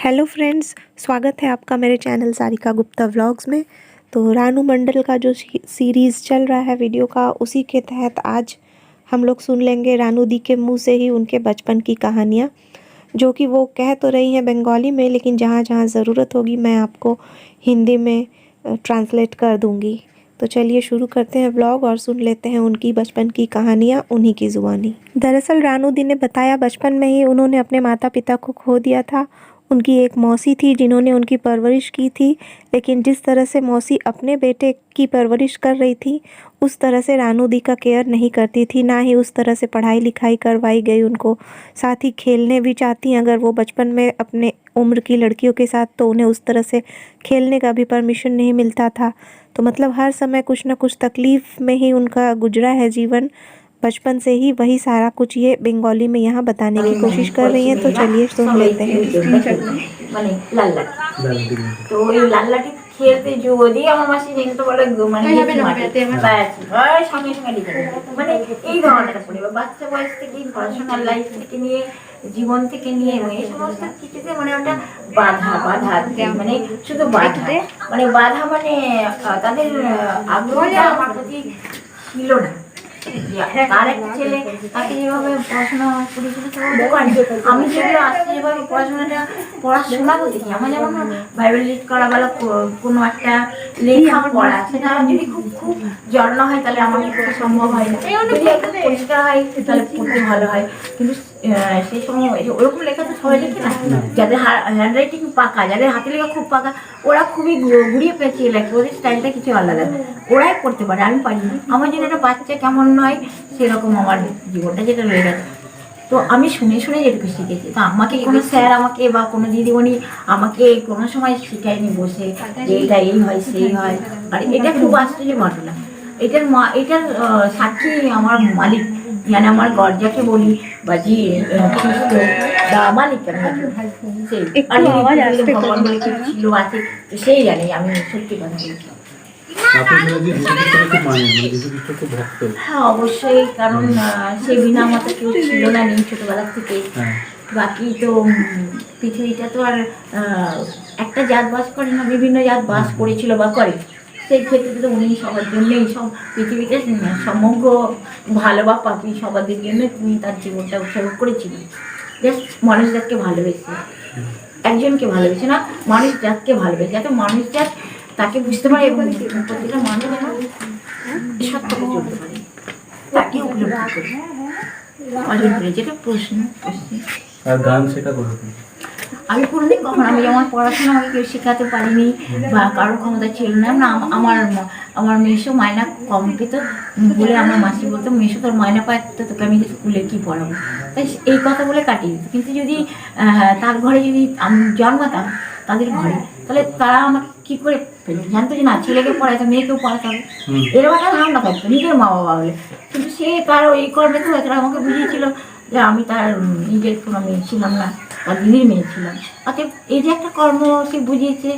Hello friends, स्वागत है आपका मेरे चैनल सारिका गुप्ता व्लॉग्स में। तो रानू मंडल का जो सीरीज़ चल रहा है वीडियो का, उसी के तहत आज हम लोग सुन लेंगे रानू दी के मुंह से ही उनके बचपन की कहानियाँ, जो कि वो कह तो रही हैं बंगाली में, लेकिन जहाँ जहाँ ज़रूरत होगी मैं आपको हिंदी में ट्रांसलेट कर दूँगी। तो चलिए शुरू करते हैं व्लॉग और सुन लेते हैं उनकी बचपन की कहानियाँ उन्हीं की ज़ुबानी। दरअसल रानू दी ने बताया बचपन में ही उन्होंने अपने माता पिता को खो दिया था। उनकी एक मौसी थी जिन्होंने उनकी परवरिश की थी, लेकिन जिस तरह से मौसी अपने बेटे की परवरिश कर रही थी उस तरह से रानू दी का केयर नहीं करती थी, ना ही उस तरह से पढ़ाई लिखाई करवाई गई उनको। साथ ही खेलने भी चाहती अगर वो बचपन में अपने उम्र की लड़कियों के साथ, तो उन्हें उस तरह से खेलने का भी परमिशन नहीं मिलता था। तो मतलब हर समय कुछ ना कुछ तकलीफ़ में ही उनका गुजरा है जीवन बचपन से ही। वही सारा कुछ ये बंगाली में यहाँ बताने की कोशिश कर रही हैं, तो चलिए सुन लेते हैं। মানে লাল্লাটি তো এই লাল্লাটি খেলতে যদি আমার মাসি যেহেতু বলে মানে সঙ্গে সঙ্গে লিখে মানে এই ধরনের পরিবার বাচ্চা বয়স থেকে পড়াশোনার লাইফ থেকে নিয়ে জীবন থেকে নিয়ে এবং এই সমস্ত কিছুতে মানে ওটা বাধা বাধা মানে শুধু বাধা মানে বাধা মানে তাদের আগ্রহটা আমার প্রতি ছিল না। তার একটা ছেলে তাকে যেভাবে পড়াশোনা করেছিল আমি যেগুলো আসছে যেভাবে পড়াশোনা বলতে কি আমার যেমন বাইবেল রিড করা বা কোনো একটা লেখা পড়া, সেটা যদি খুব খুব জড়ানো হয় তাহলে আমার পক্ষে সম্ভব হয় না। যদি একদম পরিষ্কার হয় তাহলে পড়তে ভালো হয়, কিন্তু সেই সময় ওরকম লেখা তো সবাই লেখে না। যাদের হ্যান্ড রাইটিং পাকা, যাদের হাতে লেখা খুব পাকা, ওরা খুবই ঘুরিয়ে পেঁচিয়ে লেখে, ওদের স্টাইলটা কিছু আলাদা, ওরাই করতে পারে, আমি পারি। আমার জন্য একটা বাচ্চা কেমন নয় সেরকম আমার জীবনটা যেটা রয়ে গেছে। তো আমি শুনে শুনে যেটুকু শিখেছি, তো আমাকে কোনো স্যার আমাকে বা কোনো দিদিমণি আমাকে কোনো সময় শিখায়নি বসে যে এটা এই হয় সেই হয়। আর এটা খুব আশ্চর্য ঘটনা। এটার সাক্ষী আমার মালিক, মানে আমার গর্জাকে বলি বা জি মালিক ছিল আছে, সেই জানি আমি সত্যি কথা বলছি। হ্যাঁ অবশ্যই, কারণ সে বিনা মতো কেউ ছিল না, নেই ছোটবেলা থেকে। বাকি তো পৃথিবীটা তো আর একটা জাত বাস করে না, বিভিন্ন জাত বাস করেছিল বা করে। সেই ক্ষেত্রে তো উনি সবার জন্যই সব পৃথিবীতে সমগ্র ভালো বা পাপি সবাদের জন্য তিনি তার জীবনটা উৎসর্গ করেছিলেন। জাস্ট মানুষ জাতকে ভালোবেসে, একজনকে ভালোবেসে না, মানুষ জাতকে ভালোবেসে, যাতে মানুষ জাত তাকে বুঝতে পারে এবং প্রতিটা মানুষ যেন সত্যকে চলতে পারে, তাকে উপলব্ধি করে অর্জন করে। যেটা প্রশ্ন আর গান শেখা করো আমি কোনোদিন কখন, আমি যেমন পড়াশোনা আমাকে কেউ শেখাতে পারিনি বা কারোর ক্ষমতা ছিল না। আমার মেশো মায়না কম পেত বলে আমার মাসি বলতো, মেশো তোর মায়না পায় তো তোকে আমি স্কুলে কী পড়াবো, তাই এই কথা বলে কাটিয়ে দিত। কিন্তু যদি তার ঘরে যদি আমি জন্মাতাম তাদের ঘরে, তাহলে তারা আমাকে কী করে ফেলতো, জানতো যে না ছেলেকে পড়াইতো মেয়েকেও পড়াতে হবে, এরকম একটা ধারণা থাকতো নিজের মা বাবা হলে। কিন্তু সে তার ওই কর্মে তো তারা আমাকে বুঝিয়েছিল যে আমি তার নিজের কোনো মেয়ে ছিলাম না, তার দিদির মেয়ে ছিলাম। অতএব এই যে একটা কর্ম সে বুঝিয়েছে,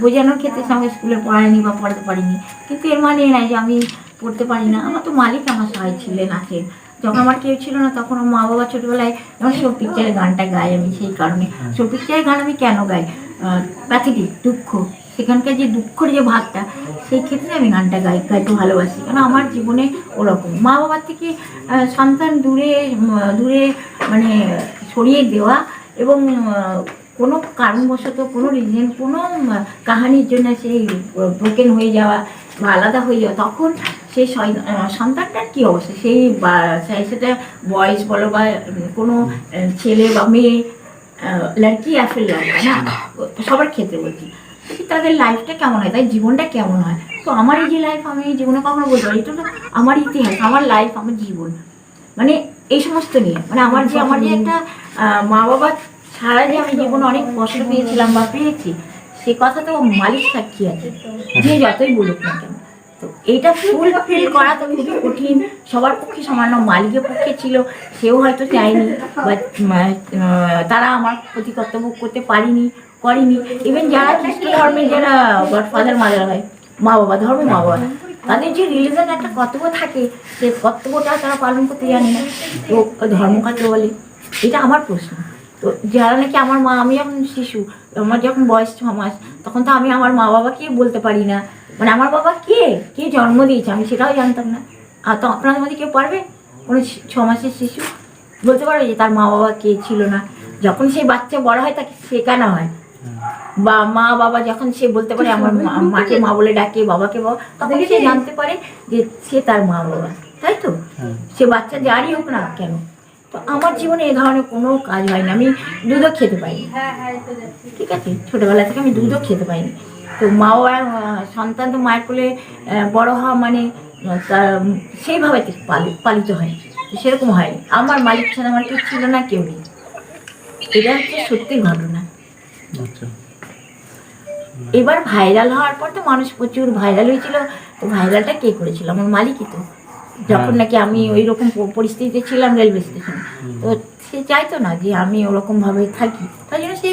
বোঝানোর ক্ষেত্রে সঙ্গে স্কুলে পড়ায়নি বা পড়াতে পারিনি, কিন্তু এর মানে নাই যে আমি পড়তে পারি না। আমার তো মালিক আমার সহায় ছিলেন, আছেন। যখন আমার কেউ ছিল না তখন মা বাবা ছোটোবেলায় যেমন শো পিকচারের গানটা গাই আমি, সেই কারণে শো পিকচারের গান আমি কেন গাই, প্যাথেটিক দুঃখ, সেখানকার যে দুঃখের যে ভাগটা, সেই ক্ষেত্রে আমি গানটা গাইতে ভালোবাসি। কারণ আমার জীবনে ওরকম মা বাবার থেকে সন্তান দূরে দূরে মানে সরিয়ে দেওয়া এবং কোনো কারণবশত কোনো রিজন কোনো কাহানির জন্য সেই ব্রোকেন হয়ে যাওয়া বা আলাদা হয়ে যাওয়া, তখন সেই সন্তানটার কী অবস্থা, সেই সেটা বয়স বলো বা কোনো ছেলে বা মেয়ে, লড়কি আসলে লড়কা না, সবার ক্ষেত্রে বলছি, তাদের লাইফটা কেমন হয়, তাই জীবনটা কেমন হয়। তো আমার এই যে লাইফ, আমি এই জীবনে কখনো বলতে পারি, এটা তো আমার ইতিহাস, আমার লাইফ, আমার জীবন, মানে এই সমস্ত নিয়ে, মানে আমার যে একটা মা বাবা ছাড়া যে আমি জীবনে অনেক কষ্ট পেয়েছিলাম বা পেয়েছি, সে কথা তো মালিক সাক্ষী আছে, যে যতই বলুক না কেন। তো এইটা ফুলফিল করা তো খুবই কঠিন, সবার পক্ষে সমান না। মালিকের পক্ষে ছিল, সেও হয়তো চায়নি বা তারা আমার প্রতি কর্তব্য করতে করেনি। ইভেন যারা খ্রিস্ট ধর্মের যারা গডফাদার মাদার হয়, মা বাবা ধর্ম মা বাবা, তাদের যে রিলিজন একটা কর্তব্য থাকে, সেই কর্তব্যটা তারা পালন করতে জানে না, তো ধর্মকার্য বলে। এটা আমার প্রশ্ন। তো তো যারা নাকি আমার মা, আমি যখন শিশু, আমার যখন বয়স 6 মাস, তখন তো আমি আমার মা বাবাকে বলতে পারি না, মানে আমার বাবা কে কে জন্ম দিয়েছে আমি সেটাও জানতাম না। আর তো আপনাদের মধ্যে কেউ পারবে, কোনো 6 মাসের শিশু বলতে পারবে যে তার মা বাবা কে ছিল না? যখন সেই বাচ্চা বড় হয় তাকে শেখানো হয়, বা মা বাবা যখন সে বলতে পারে আমার মাকে মা বলে ডাকে, বাবাকে বাবা, তখন সে জানতে পারে যে সে তার মা বাবা, তাই তো? সে বাচ্চা যারই হোক না কেন। তো আমার জীবনে এ ধরনের কোনো কাজ হয়নি। আমি দুধও খেতে পাইনি, ঠিক আছে, ছোটবেলা থেকে আমি দুধও খেতে পাইনি। তো মা বাবার সন্তান তো মায়ের কোলে বড় হওয়া মানে তার সেইভাবে পালিত হয়, সেরকম হয়নি। আমার মালিক ছাড়া আমার কেউ ছিল না, কেউ নেই। এটা হচ্ছে সত্যি ঘটনা। আচ্ছা। এবার ভাইরাল হওয়ার পর তো মানুষ প্রচুর ভাইরাল হয়েছিল। তো ভাইরালটা কে করেছিল? আমার মালিকই তো। যখন নাকি আমি ওই রকম পরিস্থিতিতে ছিলাম রেলওয়ে স্টেশনে, তো সে চাইতো না যে আমি ওরকমভাবে থাকি, তাই জন্য সে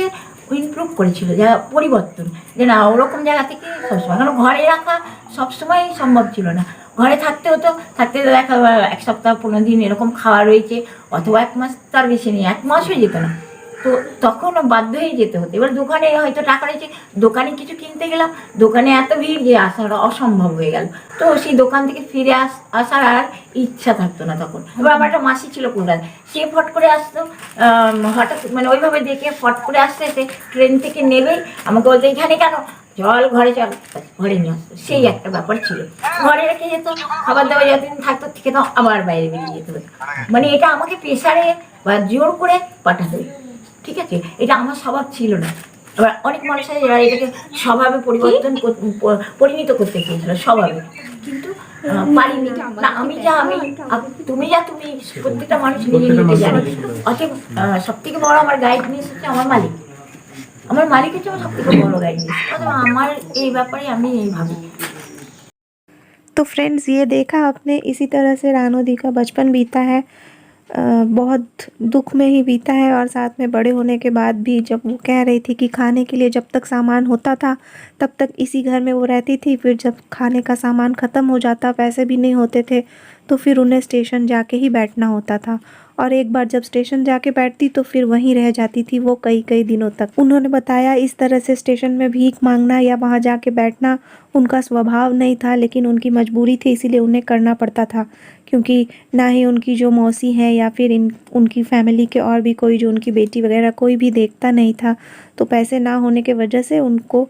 ইমপ্রুভ করেছিল, যা পরিবর্তন, যে না ওরকম জায়গা থেকে সবসময়, কারণ ঘরে রাখা সবসময় সম্ভব ছিল না। ঘরে থাকতে হতো, থাকতে দেখা 1 সপ্তাহ 15 দিন এরকম খাওয়া রয়েছে, অথবা 1 মাস, তার বেশি নেই, 1 মাসও যেত না। তো তখন বাধ্য হয়ে যেতে হতো। এবার দোকানে হয়তো টাকা রয়েছে, দোকানে কিছু কিনতে গেলাম, দোকানে এত ভিড় যে আসাটা অসম্ভব হয়ে গেল। তো সেই দোকান থেকে ফিরে আসার আর ইচ্ছা থাকতো না তখন। এবার আমার একটা মাসি ছিল কলকাতায়, সে ফট করে আসতো, হঠাৎ মানে ওইভাবে দেখে ফট করে আসতে এসে ট্রেন থেকে নেবেই আমাকে বলতো এখানে কেন, চল ঘরে চল, ঘরে নিয়ে আসতো। সেই একটা ব্যাপার ছিল। ঘরে রেখে যেত, খাবার দাবার যতদিন থাকতো খেতাম, আবার বাইরে বেরিয়ে যেতে হতো। মানে এটা আমাকে প্রেশারে বা জোর করে পাঠাতো, ঠিক আছে? এটা আমার স্বভাব ছিল না। এবার অনেক মানুষ আছে যারা এটাকে স্বভাবে পরিণত করতে চেয়েছিল, স্বভাবে, কিন্তু পারিনি না। আমি তুমি প্রত্যেকটা মানুষ নিজে নিজে জানে। অতএব সব থেকে বড় আমার গাইডনেস হচ্ছে আমার মালিক। আমার মালিক হচ্ছে আমার সব থেকে বড় গাইডনেস। অতএব আমার এই ব্যাপারে আমি এই ভাবি। तो फ्रेंड्स, ये देखा आपने, इसी तरह से रानू दी का बचपन बीता है। बहुत दुख में ही बीता है, और साथ में बड़े होने के बाद भी जब वो कह रही थी कि खाने के लिए जब तक सामान होता था तब तक इसी घर में वो रहती थी, फिर जब खाने का सामान ख़त्म हो जाता, पैसे भी नहीं होते थे, तो फिर उन्हें स्टेशन जाके ही बैठना होता था। और एक बार जब स्टेशन जाके बैठती तो फिर वहीं रह जाती थी वो कई कई दिनों तक। उन्होंने बताया इस तरह से स्टेशन में भीख मांगना या वहाँ जाके बैठना उनका स्वभाव नहीं था, लेकिन उनकी मजबूरी थी, इसीलिए उन्हें करना पड़ता था, क्योंकि ना ही उनकी जो मौसी है या फिर उनकी फैमिली के और भी कोई, जो उनकी बेटी वगैरह, कोई भी देखता नहीं था। तो पैसे ना होने के वजह से उनको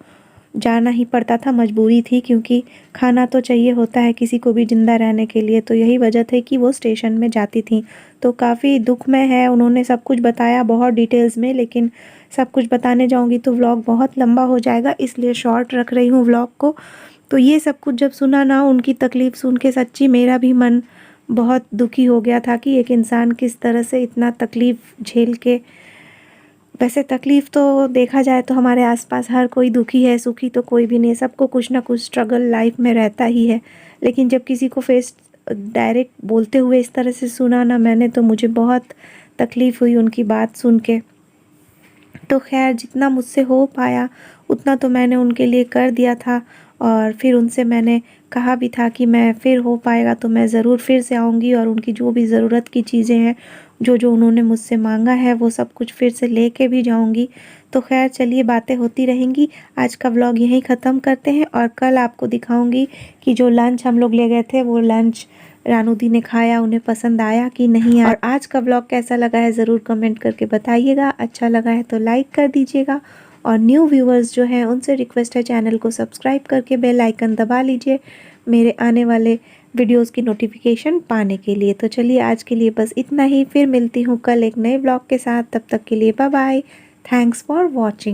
जाना ही पड़ता था, मजबूरी थी, क्योंकि खाना तो चाहिए होता है किसी को भी ज़िंदा रहने के लिए। तो यही वजह थी कि वो स्टेशन में जाती थी। तो काफ़ी दुख में है, उन्होंने सब कुछ बताया बहुत डिटेल्स में, लेकिन सब कुछ बताने जाऊँगी तो व्लॉग बहुत लंबा हो जाएगा, इसलिए शॉर्ट रख रही हूँ व्लॉग को। तो ये सब कुछ जब सुना ना, उनकी तकलीफ़ सुन के सच्ची मेरा भी मन बहुत दुखी हो गया था कि एक इंसान किस तरह से इतना तकलीफ़ झेल के, वैसे तकलीफ़ तो देखा जाए तो हमारे आसपास हर कोई दुखी है, सुखी तो कोई भी नहीं, सबको कुछ ना कुछ स्ट्रगल लाइफ में रहता ही है। लेकिन जब किसी को फेस डायरेक्ट बोलते हुए इस तरह से सुना ना मैंने, तो मुझे बहुत तकलीफ़ हुई उनकी बात सुन के। तो खैर, जितना मुझसे हो पाया उतना तो मैंने उनके लिए कर दिया था, और फिर उनसे मैंने कहा भी था कि मैं फिर हो पाएगा तो मैं ज़रूर फिर से आऊँगी, और उनकी जो भी ज़रूरत की चीज़ें हैं, जो जो उन्होंने मुझसे मांगा है, वो सब कुछ फिर से लेके भी जाऊँगी। तो खैर चलिए, बातें होती रहेंगी। आज का व्लॉग यहीं ख़त्म करते हैं, और कल आपको दिखाऊँगी कि जो लंच हम लोग ले गए थे, वो लंच रानू दी ने खाया, उन्हें पसंद आया कि नहीं। और आज का व्लॉग कैसा लगा है ज़रूर कमेंट करके बताइएगा। अच्छा लगा है तो लाइक कर दीजिएगा, और न्यू व्यूवर्स जो हैं उनसे रिक्वेस्ट है चैनल को सब्सक्राइब करके बेल आइकन दबा लीजिए मेरे आने वाले वीडियोस की नोटिफिकेशन पाने के लिए। तो चलिए, आज के लिए बस इतना ही, फिर मिलती हूँ कल एक नए व्लॉग के साथ। तब तक के लिए bye bye, thanks for watching.